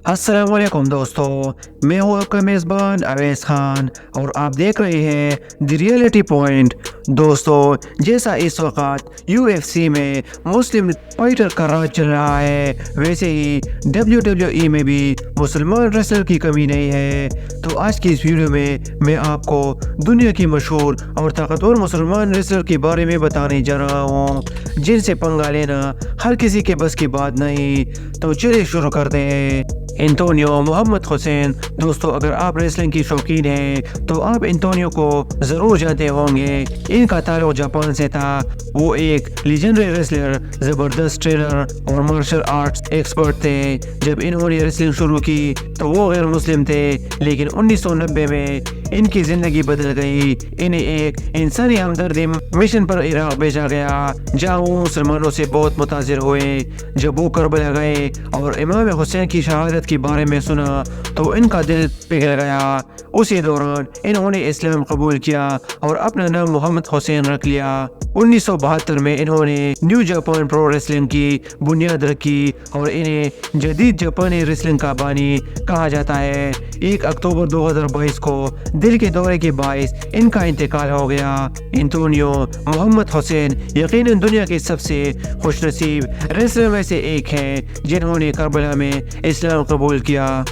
अस्सलाम वालेकुम दोस्तों, मैं हूँ आपका मेज़बान अवैस खान और आप देख रहे हैं द रियलिटी पॉइंट। दोस्तों, जैसा इस वक्त UFC में मुस्लिम फाइटर का राज चल रहा है, वैसे ही WWE में भी मुसलमान रेसलर की कमी नहीं है। तो आज की इस वीडियो में मैं आपको दुनिया की मशहूर और ताकतवर मुसलमान रेसलर के बारे में बताने जा रहा हूँ, जिनसे पंगा लेना हर किसी के बस की बात नहीं। तो चलिए शुरू करते हैं। एंटोनियो मोहम्मद हुसैन। दोस्तों, अगर आप रेसलिंग की शौकीन हैं तो आप एंटोनियो को ज़रूर जानते होंगे। इनका ताल्लुक जापान से था। वो एक लीजेंडरी रेसलर, ज़बरदस्त ट्रेनर और मार्शल आर्ट्स एक्सपर्ट थे। जब इन्होंने रेसलिंग शुरू की तो वो गैर मुस्लिम थे, लेकिन 1990 में इनकी ज़िंदगी बदल गई। इन्हें एक इंसानी हमदर्दी मिशन पर इराक भेजा गया, जहाँ वो मुसलमानों से बहुत मुतासिर हुए। जब वो करबला गए और इमाम हुसैन की शहादत के बारे में सुना तो इनका दिल पिघल गया। उसी दौरान इन्होंने इस्लाम कबूल किया और अपना नाम मोहम्मद हुसैन रख लिया। 1972 में इन्होंने न्यू जापान प्रो रेसलिंग की बुनियाद रखी और इन्हें जदीद जापानी रेसलिंग का बानी कहा जाता है। 1 अक्टूबर 2022 को दिल के दौरे के बायस इनका इंतकाल हो गया। एंटोनियो मोहम्मद हुसैन यकीनन दुनिया के सबसे खुशनसीब रेसलर में से एक हैं, जिन्होंने करबला में इस्लाम कबूल किया।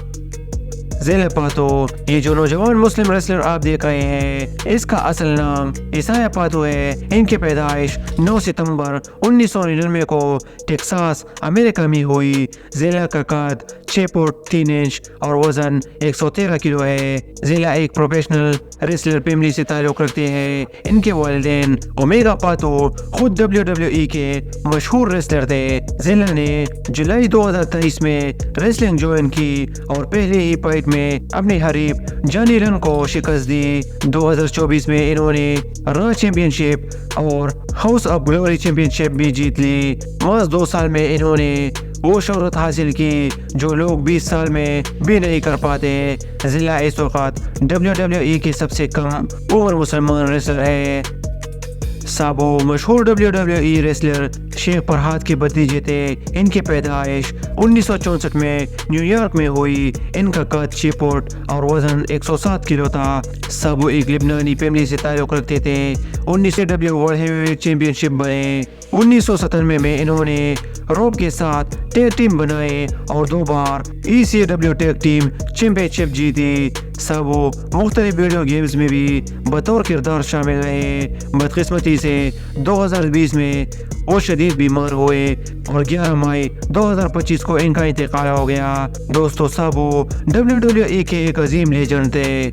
ज़ेला पातो, ये जो नौजवान मुस्लिम रेसलर आप देख रहे हैं, इसका असल नाम ईसाया पातो है। इनकी पैदाइश 9 सितंबर 1999 को टेक्सास अमेरिका में हुई। ज़ेला का कद 6 फुट 3 इंच और वज़न 113 किलो है। ज़ेला एक प्रोफेशनल रेसलर फैमिली से ताल्लुक़ रखते हैं। इनके वालिदैन ओमेगा पातो खुद WWE के मशहूर रेसलर थे। ज़ेला ने जुलाई 2023 में रेसलिंग ज्वाइन की और पहले ही फाइट में अपने हरीफ जॉनी रन को शिकस्त दी। 2024 में इन्होंने रॉ चैंपियनशिप और हाउस ऑफ ग्लोरी चैंपियनशिप भी जीत ली। मार्च 2 साल में इन्होंने वो शोहरत हासिल की जो लोग 20 साल में भी नहीं कर पाते। ज़िला इस वक्त WWE के सबसे कम उम्र मुसलमान रेसलर है। साबो मशहूर WWE रेसलर शेख फरहाद के भतीजे थे। इनकी पैदाइश 1964 में न्यूयॉर्क में हुई। इनका कद 6 फुट और वज़न 107 किलो था। साबो एक लिबनानी फैमिली से ताल्लुक़ रखते थे। 19 वर्ल्ड हेवीवेट चैंपियनशिप बने। 1997 में इन्होंने रोब के साथ टैग टीम बनाए और 2 बार ECW टैग टीम चैंपियनशिप जीती। साबो मुख्तलिफ वीडियो गेम्स में भी बतौर किरदार शामिल रहे। बदकिस्मती से 2020 में वो शदीद बीमार हुए और 11 मई 2025 को इनका इंतकाल हो गया। दोस्तों, साबो WWE के एक अजीम लेजेंड थे।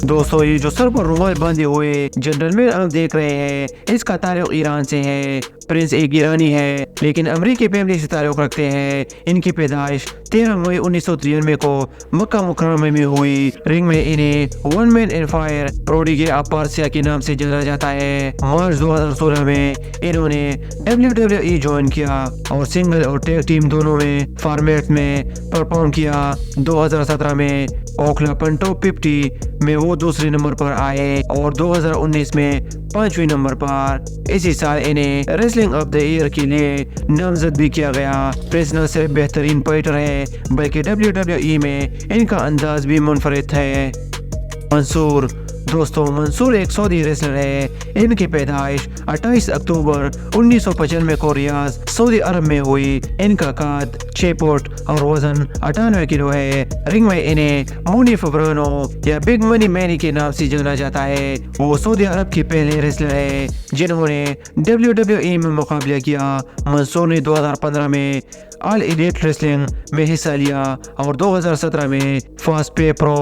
दोस्तों, ये जो सर पर रुमाल बांधे हुए जनरल आप देख रहे हैं, इसका ताल्लुक ईरान से है। प्रिंस एक ईरानी है लेकिन अमरीकी फैमिली से ताल्लुक रखते हैं। इनकी पैदाइश 13 मई 1993 को मक्का मुकर्रमा में हुई। रिंग में इन्हें one man empire prodigy of Persia के नाम से जाना जाता है। मार्च 2016 में इन्होंने WWE ज्वाइन किया और सिंगल और टैग टीम दोनों में फॉर्मेट में परफॉर्म किया। 2017 में ओखलापन टॉप 50 में वो दूसरे नंबर पर आए और 2019 में 5वें नंबर पर। इसी साल इन्हें रेसलिंग ऑफ द ईयर के लिए नामजद भी किया गया। प्रिंस न सिर्फ बेहतरीन फाइटर है बल्कि WWE में इनका अंदाज भी मुनफरिद है। मंसूर। दोस्तों, मंसूर एक सऊदी रेसलर है। इनकी पैदाइश 28 अक्टूबर 1995 को रियाद सऊदी अरब में हुई। इनका कद 6 फुट और वजन 98 किलो है। रिंग में इन्हें मोनी फब्रानो या बिग मनी मैनी के नाम से जाना जाता है। वो सऊदी अरब के पहले रेसलर है जिन्होंने WWE में मुकाबला किया। मंसूर ने 2015 में ऑल एलिट रेसलिंग में हिस्सा लिया और 2017 में फास्ट पे प्रो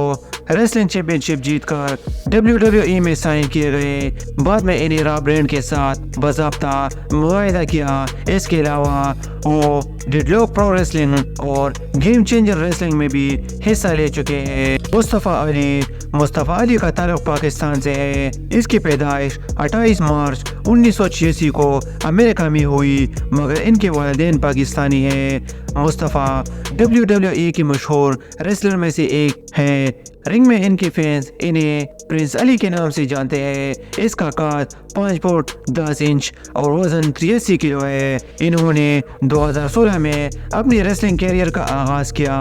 रेसलिंग चैंपियनशिप जीतकर WWE में साइन किए गए। बाद में इन्हें रॉ ब्रांड के साथ बाज़ाब्ता मुआहदा किया। इसके अलावा वो डेडलॉक प्रो रेसलिंग और गेम चेंजर रेसलिंग में भी हिस्सा ले चुके हैं। मुस्तफ़ा अली का ताल्लुक पाकिस्तान से है। इसकी पैदाइश 28 मार्च 1986 को अमेरिका में हुई, मगर इनके वालिदैन पाकिस्तानी हैं। मुस्तफ़ा WWE की मशहूर रेसलर में से एक है। रिंग में इनके फैंस इन्हें प्रिंस अली के नाम से जानते हैं। इसका कद 5 फुट 10 इंच और वज़न 83 किलो है। इन्होंने 2016 में अपनी रेसलिंग कैरियर का आगाज़ किया।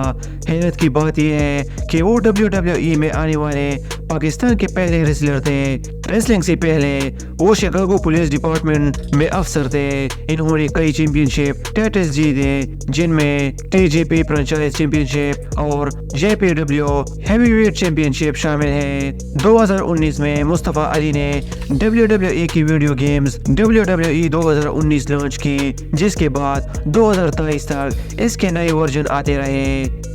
हैरत की बात यह है कि वो WWE में आने वाले पाकिस्तान के पहले रेसलर थे। रेसलिंग से पहले वो शिकागो पुलिस डिपार्टमेंट में अफसर थे। इन्होंने कई चैंपियनशिप टाइटल्स जीते, जिनमें TJP फ्रेंचाइज चैंपियनशिप और JPW हैवीवेट चैंपियनशिप शामिल है। 2019 में मुस्तफ़ा अली ने WWE की वीडियो गेम्स WWE 2019 लॉन्च की, जिसके बाद 2023 तक इसके नए वर्जन आते रहे।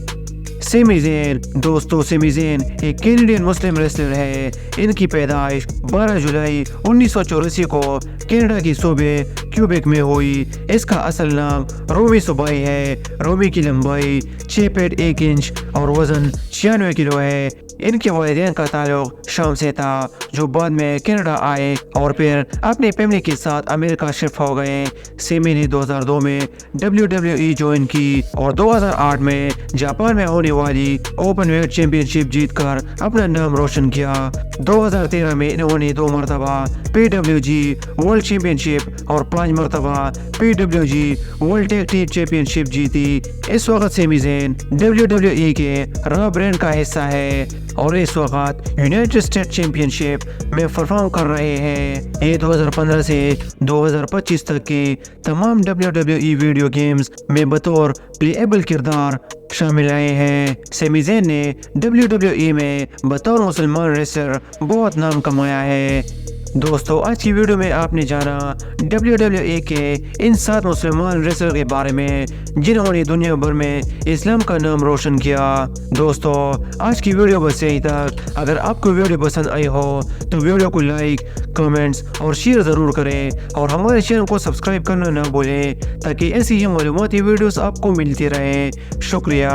सेमी ज़ेन, दोस्तों सेमी ज़ेन एक कैनेडियन मुस्लिम रेसलर है। इनकी पैदाइश 12 जुलाई 1984 को कनाडा की सूबे क्यूबेक में हुई। इसका असल नाम रोमी सुबाई है। रोमी की लंबाई 6 फीट 1 इंच और वज़न 96 किलो है। इनके वालिदैन का ताल्लुक शाम से था, जो बाद में कनाडा आए और फिर अपनी फैमिली के साथ अमेरिका शिफ्ट हो गए। सेमी ने 2002 में WWE ज्वाइन की और 2008 में जापान में होने वाली ओपन वेट चैंपियनशिप जीतकर अपना नाम रोशन किया। 2013 में इन्होंने 2 मरतबा PWG वर्ल्ड चैंपियनशिप और 5 मरतबा PWG world tag team championship जीती। इस वक्त सेमी ज़ेन WWE के रॉ ब्रांड का हिस्सा है और इस वक्त यूनाइटेड स्टेट चैंपियनशिप में परफॉर्म कर रहे हैं। ये 2015 से 2025 तक के तमाम WWE वीडियो गेम्स में बतौर प्लेएबल किरदार शामिल रहे हैं। सेमी ज़ेन ने WWE में बतौर मुसलमान रेसलर बहुत नाम कमाया है। दोस्तों, आज की वीडियो में आपने जाना WWE के इन 7 मुसलमान रेसलर के बारे में जिन्होंने दुनिया भर में इस्लाम का नाम रोशन किया। दोस्तों, आज की वीडियो बस यही तक। अगर आपको वीडियो पसंद आई हो तो वीडियो को लाइक, कमेंट्स और शेयर ज़रूर करें और हमारे चैनल को सब्सक्राइब करना ना भूलें ताकि ऐसी ही मालूमाती वीडियोस आपको मिलती रहे। शुक्रिया।